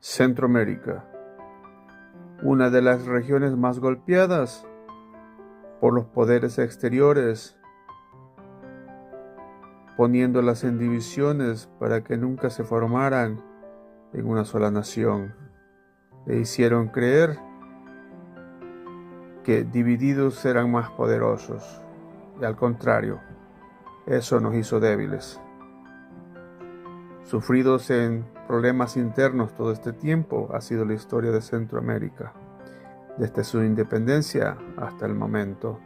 Centroamérica, una de las regiones más golpeadas por los poderes exteriores, poniéndolas en divisiones para que nunca se formaran en una sola nación. Le hicieron creer que divididos eran más poderosos, y al contrario, eso nos hizo débiles. Sufridos en problemas internos todo este tiempo ha sido la historia de Centroamérica, desde su independencia hasta el momento.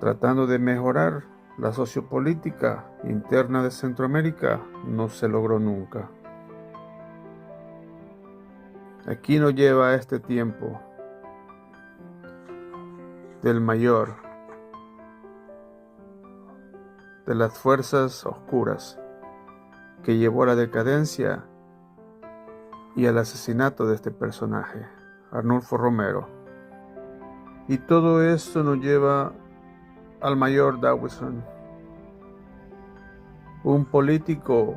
Tratando de mejorar la sociopolítica interna de Centroamérica, no se logró nunca. Aquí nos lleva este tiempo del mayor de las fuerzas oscuras que llevó a la decadencia y al asesinato de este personaje, Arnulfo Romero. Y todo esto nos lleva al mayor Dawson, un político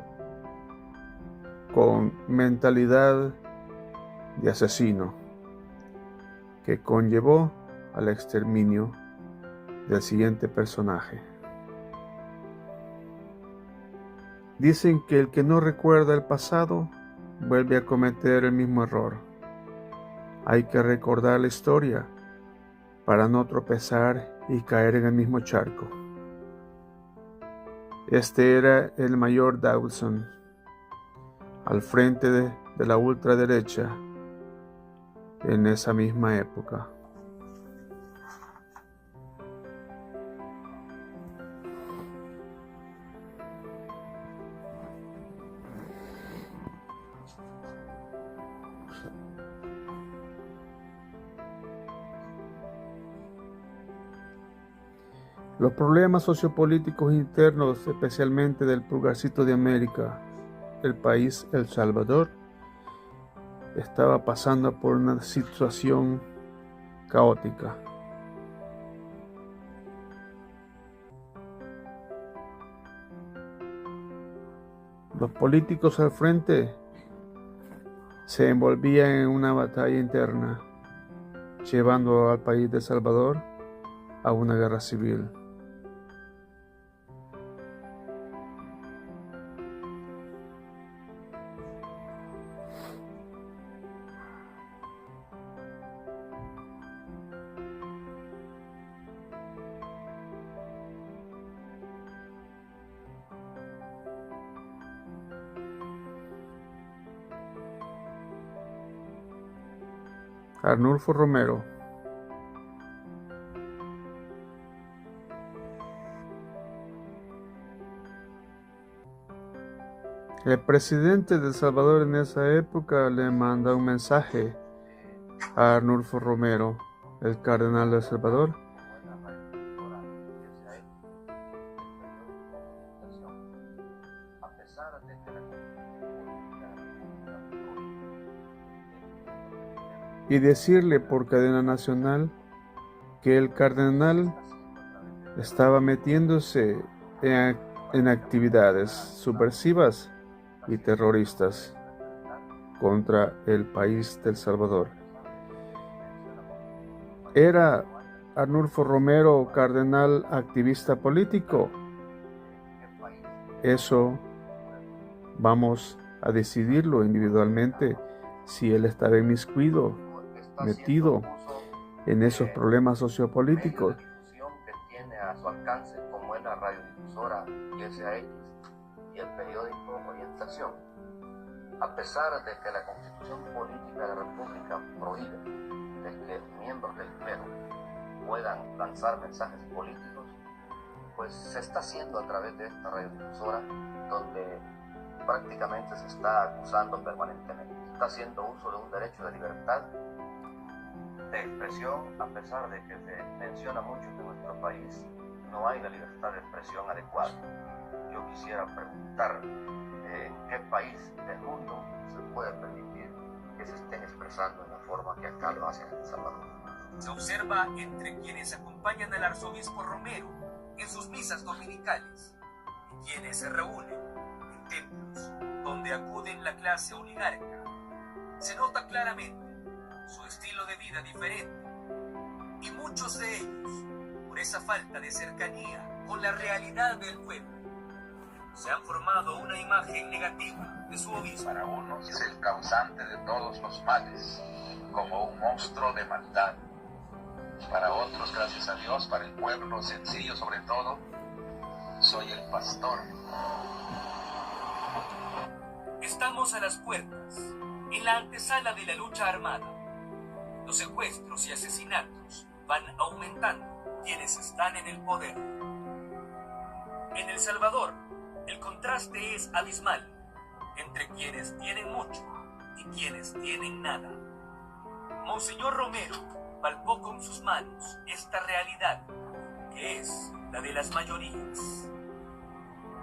con mentalidad de asesino que conllevó al exterminio del siguiente personaje. Dicen que el que no recuerda el pasado vuelve a cometer el mismo error. Hay que recordar la historia para no tropezar y caer en el mismo charco. Este era el mayor Dawson, al frente de la ultraderecha en esa misma época. Los problemas sociopolíticos internos, especialmente del pulgarcito de América, el país El Salvador, estaba pasando por una situación caótica. Los políticos al frente se envolvían en una batalla interna, llevando al país de El Salvador a una guerra civil. Arnulfo Romero. El presidente de El Salvador en esa época le manda un mensaje a Arnulfo Romero, el cardenal de El Salvador, y decirle por cadena nacional que el cardenal estaba metiéndose en actividades subversivas y terroristas contra el país de El Salvador. ¿Era Arnulfo Romero cardenal activista político? Eso vamos a decidirlo individualmente, si él estaba inmiscuido, metido en esos problemas sociopolíticos. Que tiene a su alcance, como es la radiodifusora SAX y el periódico Orientación, a pesar de que la Constitución Política de la República prohíbe de que miembros del clero puedan lanzar mensajes políticos, pues se está haciendo a través de esta radiodifusora, donde prácticamente se está acusando permanentemente. Se está haciendo uso de un derecho de libertad de expresión, a pesar de que se menciona mucho que en nuestro país no hay la libertad de expresión adecuada. Yo quisiera preguntar, ¿en qué país del mundo se puede permitir que se estén expresando en la forma que acá lo hacen en El Salvador? Se observa entre quienes acompañan al arzobispo Romero en sus misas dominicales, quienes se reúnen en templos donde acuden la clase clase oligarca. Se nota claramente su estilo de vida diferente, y muchos de ellos, por esa falta de cercanía con la realidad del pueblo, se han formado una imagen negativa de su obispo. Para unos es el causante de todos los males, como un monstruo de maldad. Para otros, gracias a Dios, para el pueblo sencillo sobre todo, soy el pastor. Estamos a las puertas, en la antesala de la lucha armada. Los secuestros y asesinatos van aumentando quienes están en el poder. En El Salvador, el contraste es abismal entre quienes tienen mucho y quienes tienen nada. Monseñor Romero palpó con sus manos esta realidad, que es la de las mayorías.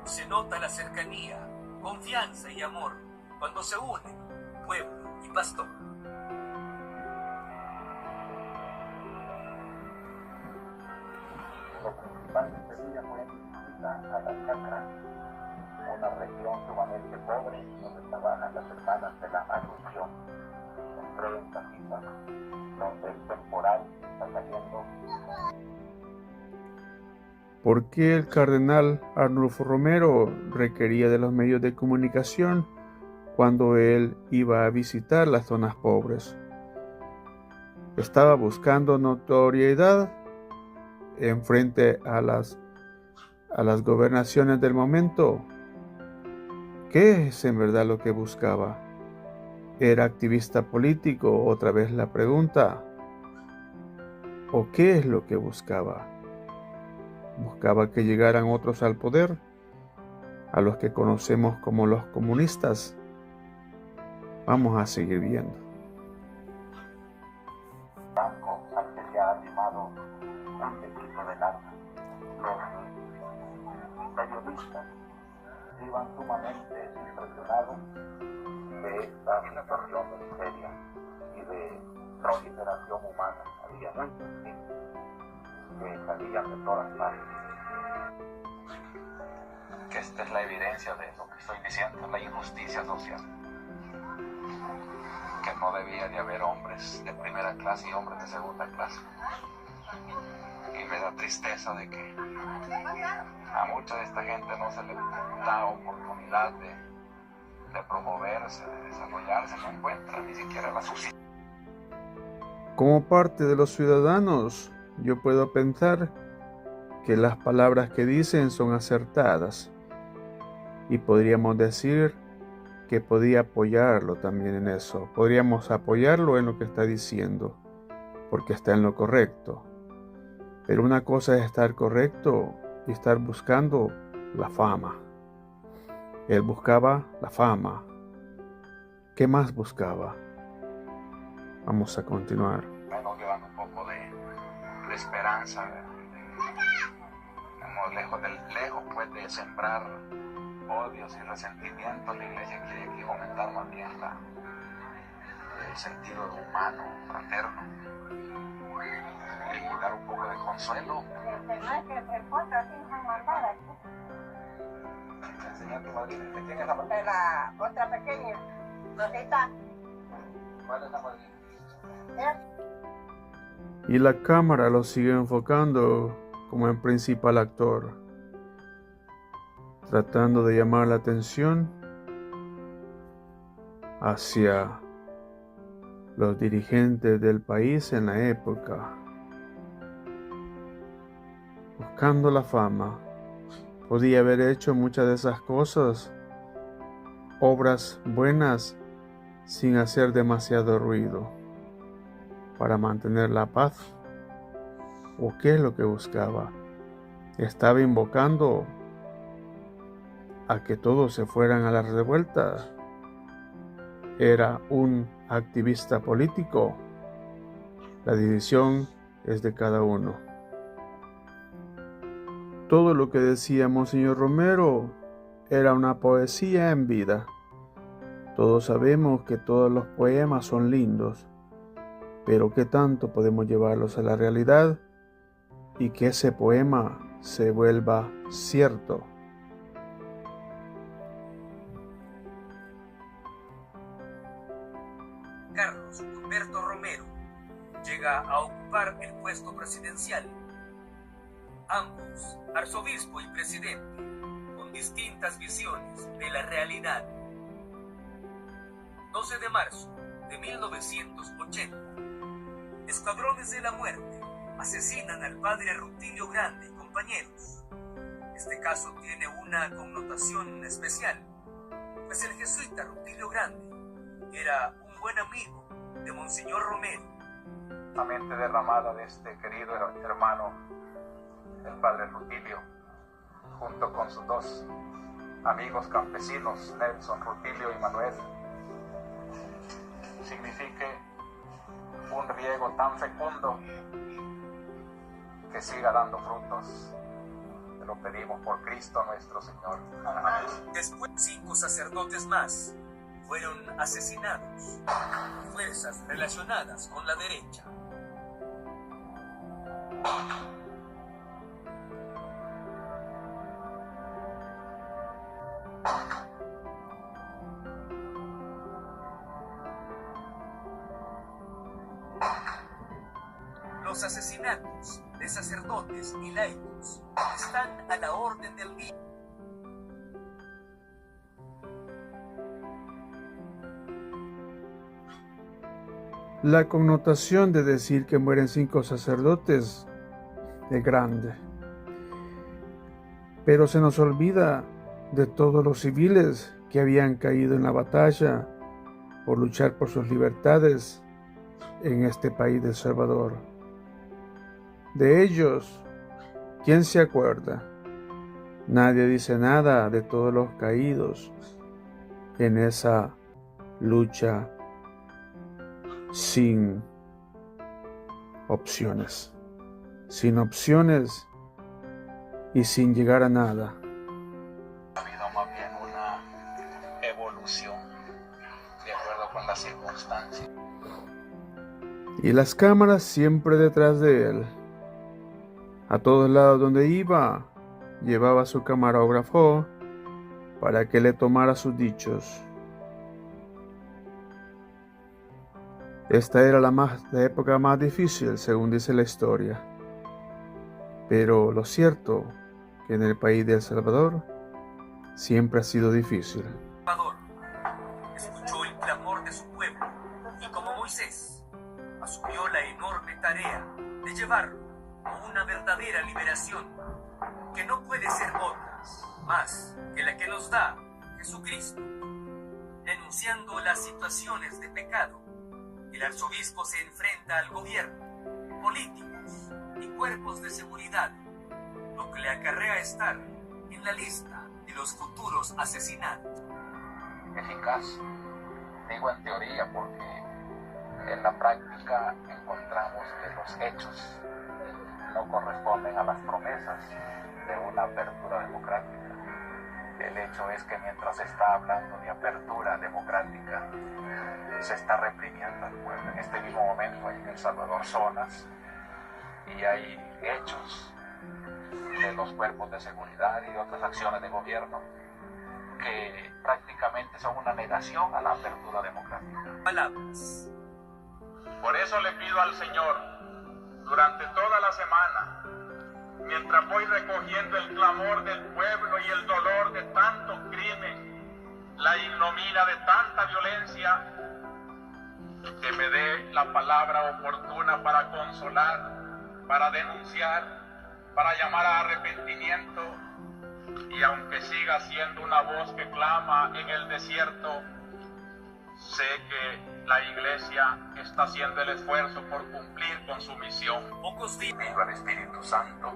Se nota la cercanía, confianza y amor cuando se unen pueblo y pastor. Lo principal de este día fue visitar a la Chacra, una región sumamente pobre donde trabajan las hermanas de la Asunción. Entré en casitas donde el temporal está cayendo. ¿Por qué el cardenal Arnulfo Romero requería de los medios de comunicación cuando él iba a visitar las zonas pobres? ¿Estaba buscando notoriedad en frente a las gobernaciones del momento? ¿Qué es en verdad lo que buscaba? ¿Era activista político? Otra vez la pregunta. ¿O qué es lo que buscaba? ¿Buscaba que llegaran otros al poder? ¿A los que conocemos como los comunistas? Vamos a seguir viendo. Banco al que se ha arrimado un tequito del alma. Los periodistas iban sumamente impresionados de esta situación de miseria y de proliferación humana. Había muchos niños que salían de todas partes. Que esta es la evidencia de lo que estoy diciendo, la injusticia social. Que no debía de haber hombres de primera clase y hombres de segunda clase. Y me da tristeza de que a mucha de esta gente no se le da oportunidad de promoverse, de desarrollarse, no encuentran ni siquiera la suficiente. Como parte de los ciudadanos, yo puedo pensar que las palabras que dicen son acertadas y podríamos decir que podía apoyarlo también en eso. Podríamos apoyarlo en lo que está diciendo, porque está en lo correcto. Pero una cosa es estar correcto y estar buscando la fama. Él buscaba la fama. ¿Qué más buscaba? Vamos a continuar. Nos llevan un poco de esperanza, lejos pues de sembrar odios y resentimientos. La iglesia quiere aquí fomentar más bien el sentido humano, fraterno, y dar un poco de consuelo. Enseñar a tu madrina. ¿De quién es la madrina? De la otra pequeña. ¿Dónde está? ¿Cuál es la madrina? Y la cámara lo sigue enfocando como el principal actor, tratando de llamar la atención hacia los dirigentes del país en la época, buscando la fama. Podía haber hecho muchas de esas cosas, obras buenas, sin hacer demasiado ruido, para mantener la paz. ¿O qué es lo que buscaba? Estaba invocando a que todos se fueran a la revuelta. Era un activista político. La decisión es de cada uno. Todo lo que decía Monseñor Romero era una poesía en vida. Todos sabemos que todos los poemas son lindos, pero ¿qué tanto podemos llevarlos a la realidad y que ese poema se vuelva cierto? Carlos Humberto Romero, llega a ocupar el puesto presidencial. Ambos, arzobispo y presidente, con distintas visiones de la realidad. 12 de marzo de 1980. Escuadrones de la muerte asesinan al padre Rutilio Grande y compañeros. Este caso tiene una connotación especial, pues el jesuita Rutilio Grande era un buen amigo de Monseñor Romero. La mente derramada de este querido hermano, el padre Rutilio, junto con sus dos amigos campesinos, Nelson Rutilio y Manuel, signifique un riego tan fecundo que siga dando frutos. Te lo pedimos por Cristo nuestro Señor. Amén. Después, 5 sacerdotes más fueron asesinados por fuerzas relacionadas con la derecha. Los asesinatos de sacerdotes y laicos están a la orden del día. La connotación de decir que mueren 5 sacerdotes es grande, pero se nos olvida de todos los civiles que habían caído en la batalla por luchar por sus libertades en este país de El Salvador. De ellos, ¿quién se acuerda? Nadie dice nada de todos los caídos en esa lucha sin opciones y sin llegar a nada. Ha habido más bien una evolución de acuerdo con las circunstancias. Y las cámaras siempre detrás de él. A todos lados donde iba, llevaba su camarógrafo para que le tomara sus dichos. Esta era la época más difícil, según dice la historia. Pero lo cierto que en el país de El Salvador siempre ha sido difícil. Salvador escuchó el clamor de su pueblo y como Moisés asumió la enorme tarea de llevarlo a una verdadera liberación que no puede ser otra más que la que nos da Jesucristo. Denunciando las situaciones de pecado, el arzobispo se enfrenta al gobierno, políticos y cuerpos de seguridad, lo que le acarrea estar en la lista de los futuros asesinados. Eficaz, digo en teoría porque en la práctica encontramos que los hechos no corresponden a las promesas de una apertura democrática. El hecho es que mientras se está hablando de apertura democrática, se está reprimiendo al pueblo. En este mismo momento hay en El Salvador zonas y hay hechos de los cuerpos de seguridad y de otras acciones de gobierno que prácticamente son una negación a la apertura democrática. Palabras. Por eso le pido al Señor, durante toda la semana, mientras voy recogiendo el clamor del pueblo y el dolor de tanto crimen, la ignominia de tanta violencia, que me dé la palabra oportuna para consolar, para denunciar, para llamar a arrepentimiento, y aunque siga siendo una voz que clama en el desierto, sé que la Iglesia está haciendo el esfuerzo por cumplir con su misión. Pocos días. Pido al Espíritu Santo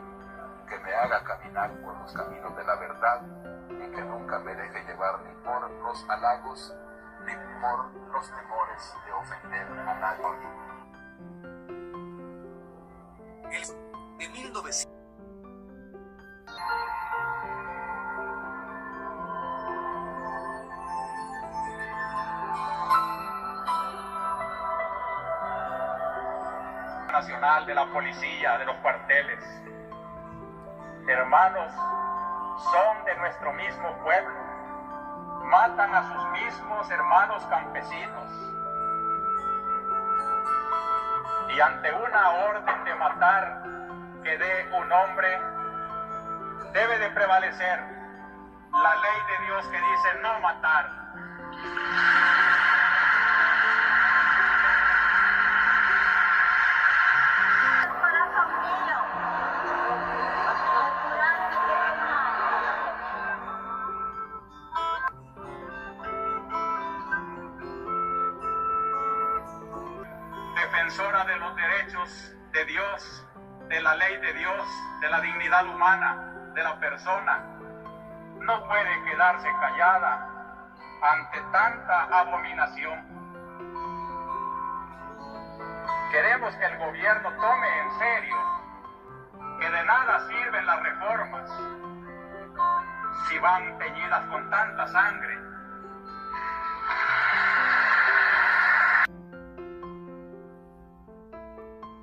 que me haga caminar por los caminos de la verdad y que nunca me deje llevar ni por los halagos ni por los temores de ofender a nadie. El de 1900. Nacional de la policía, de los cuarteles. Hermanos, son de nuestro mismo pueblo. Matan a sus mismos hermanos campesinos. Y ante una orden de matar que dé un hombre, debe de prevalecer la ley de Dios que dice no matar. Defensora de los derechos de Dios, de la ley de Dios, de la dignidad humana de la persona, no puede quedarse callada ante tanta abominación. Queremos que el gobierno tome en serio que de nada sirven las reformas si van teñidas con tanta sangre.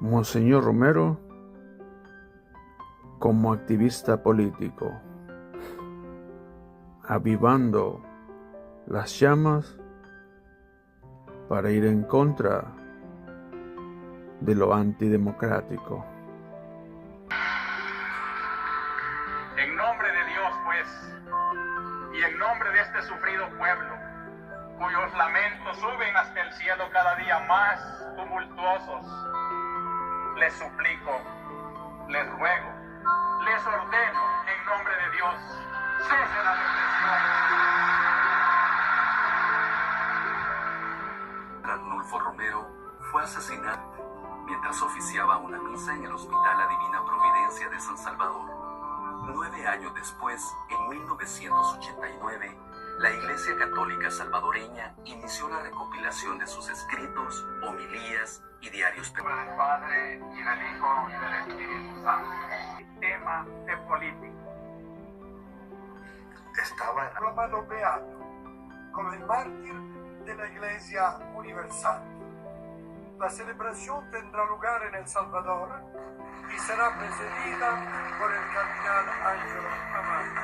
Monseñor Romero, como activista político, avivando las llamas para ir en contra de lo antidemocrático. En nombre de Dios, pues, y en nombre de este sufrido pueblo, cuyos lamentos suben hasta el cielo cada día más tumultuosos, les suplico, les ruego, les ordeno en nombre de Dios, cese la represión. Arnulfo Romero fue asesinado mientras oficiaba una misa en el Hospital La Divina Providencia de San Salvador. 9 años después, en 1989, la Iglesia Católica Salvadoreña inició la recopilación de sus escritos, homilías y diarios. Del Padre, y del Hijo, y del Espíritu Santo. Tema de política. Estaba proclamado beato como el mártir de la Iglesia Universal. La celebración tendrá lugar en El Salvador y será presidida por el cardenal Ángelo Amato.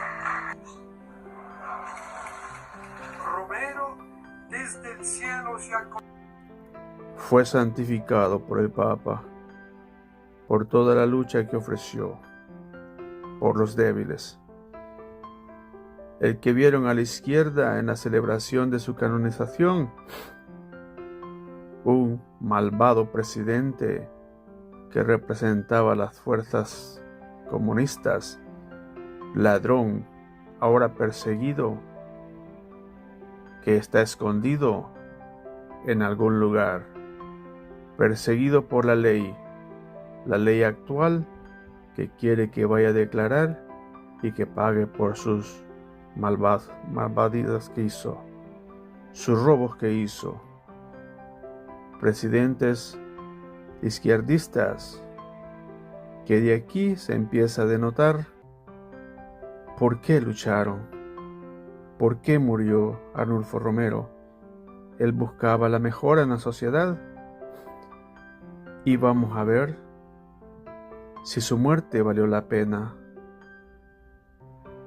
Romero, desde el cielo se ha... Fue santificado por el Papa, por toda la lucha que ofreció, por los débiles. El que vieron a la izquierda en la celebración de su canonización, un malvado presidente que representaba las fuerzas comunistas, ladrón, ahora perseguido, que está escondido en algún lugar, perseguido por la ley actual que quiere que vaya a declarar y que pague por sus malvadidades que hizo, sus robos que hizo. Presidentes izquierdistas que de aquí se empieza a denotar por qué lucharon, por qué murió Arnulfo Romero. Él buscaba la mejora en la sociedad y vamos a ver si su muerte valió la pena.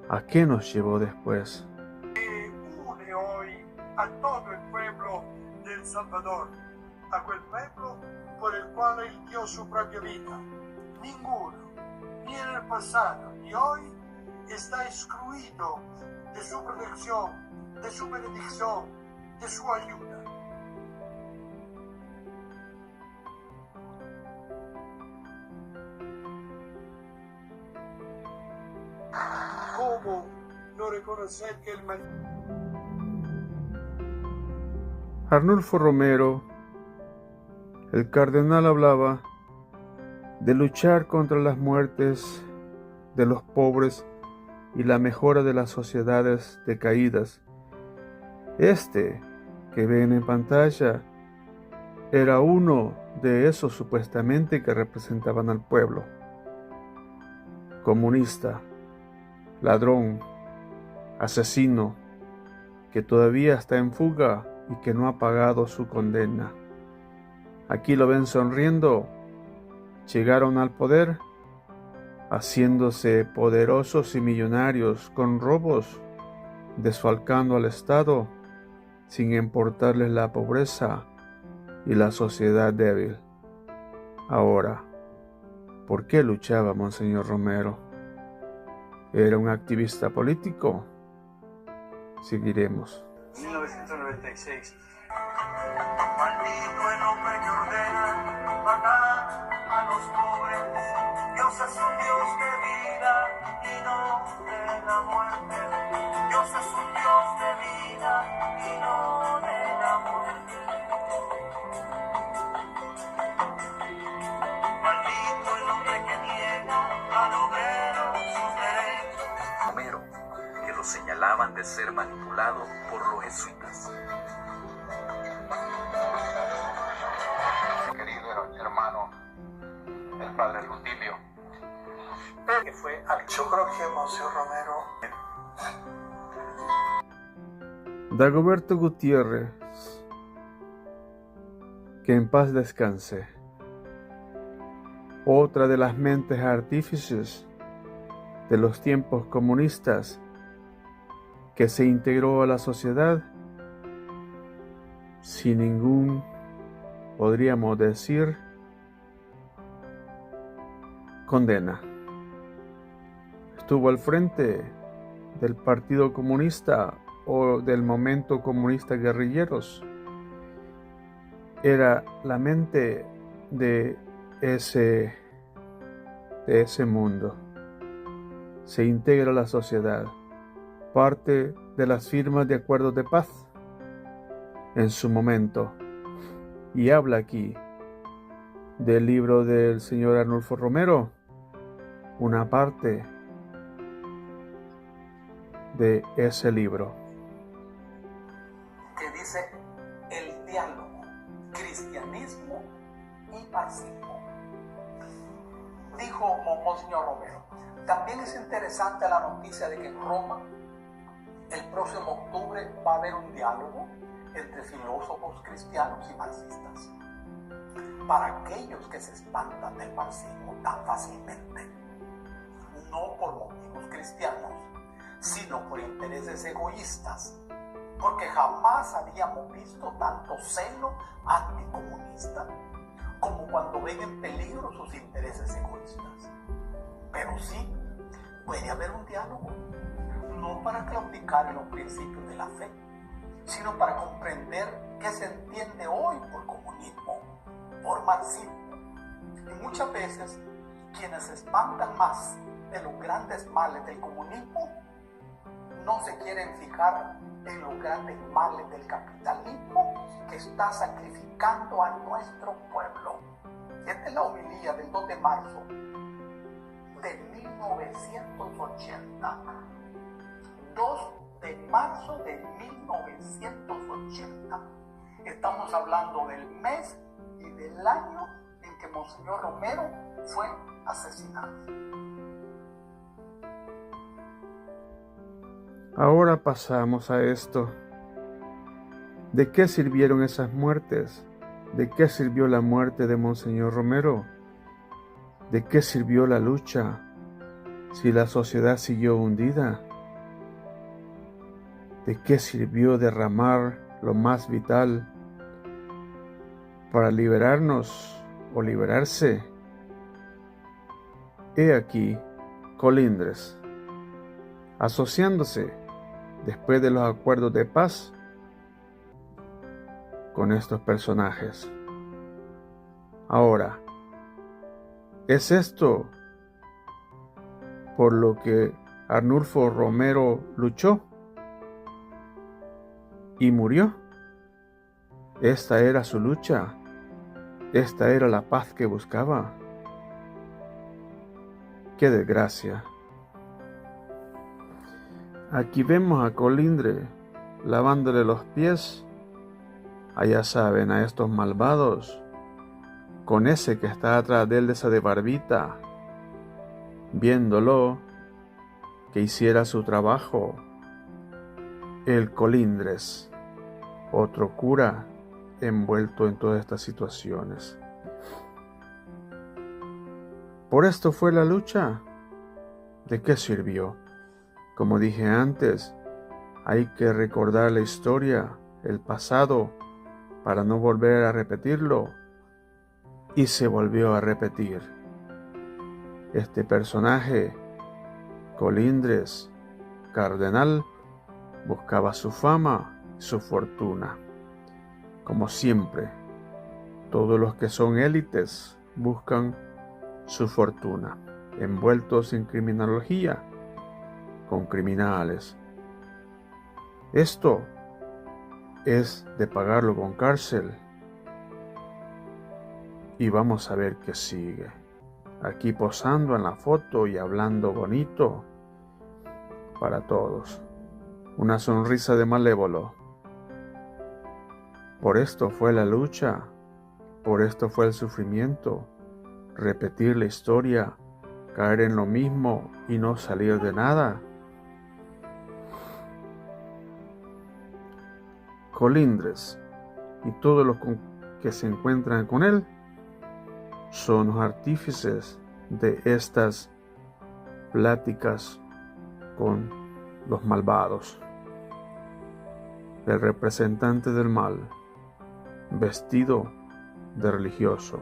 ¿A qué nos llevó después? Que une hoy a todo el pueblo de El Salvador, a quel pueblo por el cual él dio su propia vida. Ninguno, ni en el pasado ni hoy, está excluido de su protección, de su benedicción, de su ayuda. ¿Cómo no reconocer que el Arnulfo Romero, el cardenal, hablaba de luchar contra las muertes de los pobres y la mejora de las sociedades decaídas. Este que ven en pantalla era uno de esos supuestamente que representaban al pueblo. Comunista, ladrón, asesino, que todavía está en fuga y que no ha pagado su condena. Aquí lo ven sonriendo. Llegaron al poder haciéndose poderosos y millonarios con robos, desfalcando al Estado sin importarles la pobreza y la sociedad débil. Ahora, ¿por qué luchaba Monseñor Romero? ¿Era un activista político? Seguiremos. 1996. Maldito el hombre que ordena matar a los pobres. Dios es un Dios de vida y no de la muerte. Dios es un Dios de vida y no de la muerte. Maldito el hombre que niega al obrero sus derechos. Romero, que lo señalaban de ser manipulado por los jesuitas. Querido hermano, el padre Rutilio, que fue al... Yo creo que Monseñor Romero Dagoberto Gutiérrez, que en paz descanse. Otra de las mentes artífices de los tiempos comunistas que se integró a la sociedad sin ningún, podríamos decir, condena. Estuvo al frente del Partido Comunista o del Momento Comunista Guerrilleros. Era la mente de ese mundo. Se integra a la sociedad, parte de las firmas de acuerdos de paz en su momento, y habla aquí del libro del señor Arnulfo Romero, una parte de ese libro. Que dice el diálogo, cristianismo y marxismo. Dijo Monseñor Romero. También es interesante la noticia de que en Roma, el próximo octubre, va a haber un diálogo entre filósofos cristianos y marxistas. Para aquellos que se espantan del marxismo tan fácilmente, no por motivos cristianos, sino por intereses egoístas, porque jamás habíamos visto tanto celo anticomunista como cuando ven en peligro sus intereses egoístas. Pero sí, puede haber un diálogo, no para claudicar en los principios de la fe, sino para comprender qué se entiende hoy por comunismo, por marxismo. Y muchas veces, quienes se espantan más de los grandes males del comunismo, no se quieren fijar en los grandes males del capitalismo que está sacrificando a nuestro pueblo. Esta es la homilía del 2 de marzo de 1980. 2 de marzo de 1980. Estamos hablando del mes y del año en que Monseñor Romero fue asesinado. Ahora pasamos a esto. ¿De qué sirvieron esas muertes? ¿De qué sirvió la muerte de Monseñor Romero? ¿De qué sirvió la lucha si la sociedad siguió hundida? ¿De qué sirvió derramar lo más vital para liberarnos o liberarse? He aquí Colindres, asociándose después de los acuerdos de paz con estos personajes. Ahora, ¿es esto por lo que Arnulfo Romero luchó y murió? Esta era su lucha, esta era la paz que buscaba. ¡Qué desgracia! Aquí vemos a Colindres lavándole los pies, allá saben, a estos malvados, con ese que está atrás de él de esa de barbita, viéndolo que hiciera su trabajo. El Colindres, otro cura envuelto en todas estas situaciones. Por esto fue la lucha. ¿De qué sirvió? Como dije antes, hay que recordar la historia, el pasado, para no volver a repetirlo. y se volvió a repetir. Este personaje, Colindres Cardenal, buscaba su fama y su fortuna. Como siempre, todos los que son élites buscan su fortuna, envueltos en criminología, con criminales. Esto es de pagarlo con cárcel. Y vamos a ver qué sigue. Aquí posando en la foto y hablando bonito para todos. Una sonrisa de malévolo. Por esto fue la lucha, por esto fue el sufrimiento, repetir la historia, caer en lo mismo y no salir de nada. Colindres y todos los que se encuentran con él son los artífices de estas pláticas con los malvados. El representante del mal, vestido de religioso,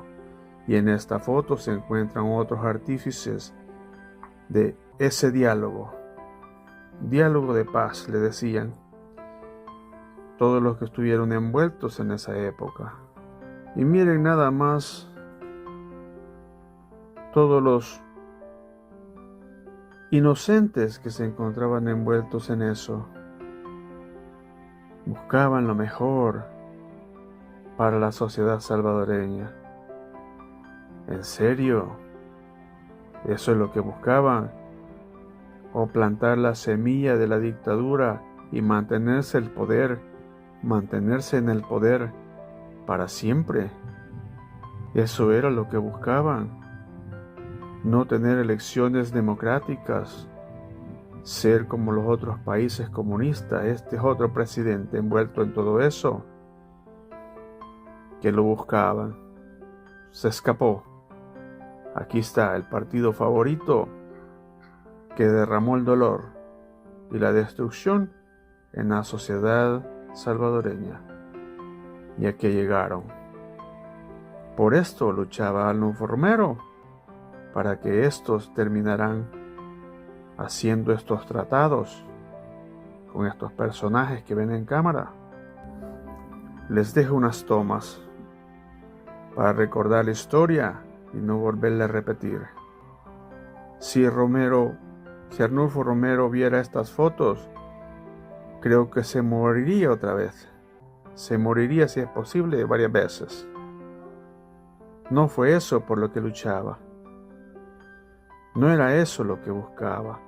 y en esta foto se encuentran otros artífices de ese diálogo de paz, le decían todos los que estuvieron envueltos en esa época. Y miren nada más todos los inocentes que se encontraban envueltos en eso. Buscaban lo mejor para la sociedad salvadoreña. ¿En serio? ¿Eso es lo que buscaban? ¿O plantar la semilla de la dictadura y mantenerse en el poder para siempre? Eso era lo que buscaban. No tener elecciones democráticas, ser como los otros países comunistas. Este es otro presidente envuelto en todo eso, que lo buscaban. Se escapó. Aquí está el partido favorito que derramó el dolor y la destrucción en la sociedad salvadoreña. Y aquí llegaron. Por esto luchaba Arnulfo Romero, para que estos terminarán haciendo estos tratados con estos personajes que ven en cámara. Les dejo unas tomas para recordar la historia y no volverla a repetir. Si Arnulfo Romero viera estas fotos, creo que se moriría otra vez. Se moriría, si es posible, varias veces. No fue eso por lo que luchaba. No era eso lo que buscaba.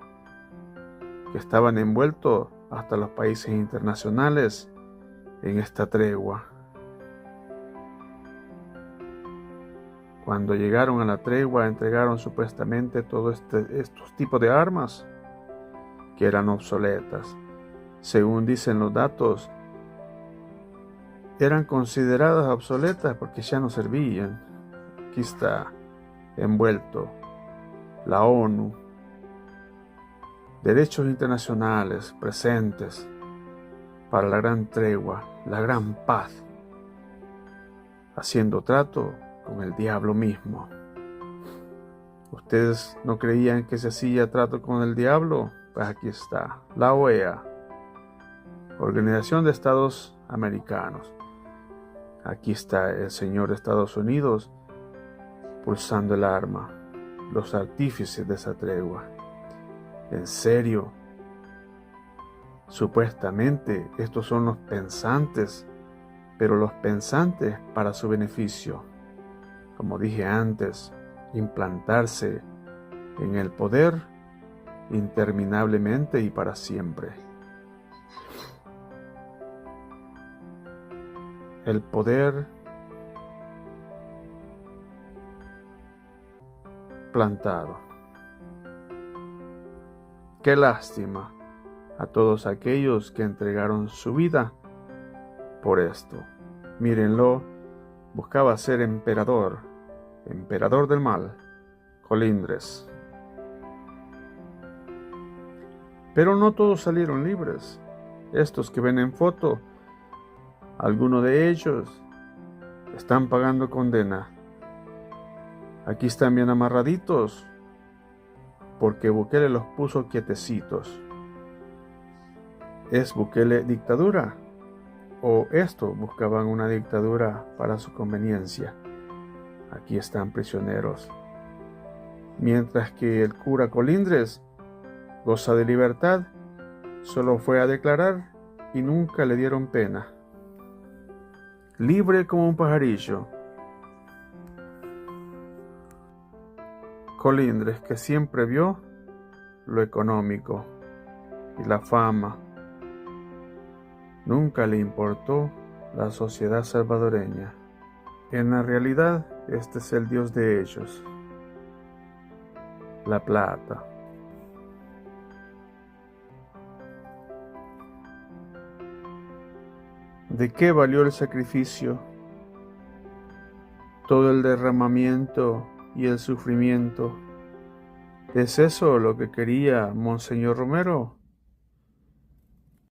Que estaban envueltos hasta los países internacionales en esta tregua. Cuando llegaron a la tregua, entregaron supuestamente todos estos tipos de armas que eran obsoletas. Según dicen los datos, eran consideradas obsoletas porque ya no servían. Aquí está envuelto la ONU, derechos internacionales presentes para la gran tregua, la gran paz, haciendo trato con el diablo mismo. ¿Ustedes no creían que se hacía trato con el diablo? Pues aquí está, la OEA, Organización de Estados Americanos. Aquí está el señor de Estados Unidos pulsando el arma, los artífices de esa tregua. En serio, supuestamente estos son los pensantes, pero los pensantes para su beneficio. Como dije antes, implantarse en el poder interminablemente y para siempre. El poder plantado. Qué lástima a todos aquellos que entregaron su vida por esto. Mírenlo, buscaba ser emperador del mal, Colindres. Pero no todos salieron libres. Estos que ven en foto, algunos de ellos están pagando condena. Aquí están bien amarraditos, porque Bukele los puso quietecitos. ¿Es Bukele dictadura? ¿O esto buscaban una dictadura para su conveniencia? Aquí están prisioneros. Mientras que el cura Colindres goza de libertad, solo fue a declarar y nunca le dieron pena. Libre como un pajarillo. Colindres, que siempre vio lo económico y la fama, nunca le importó la sociedad salvadoreña. En la realidad, este es el Dios de ellos, la plata. ¿De qué valió el sacrificio? Todo el derramamiento y el sufrimiento. ¿Es eso lo que quería Monseñor Romero?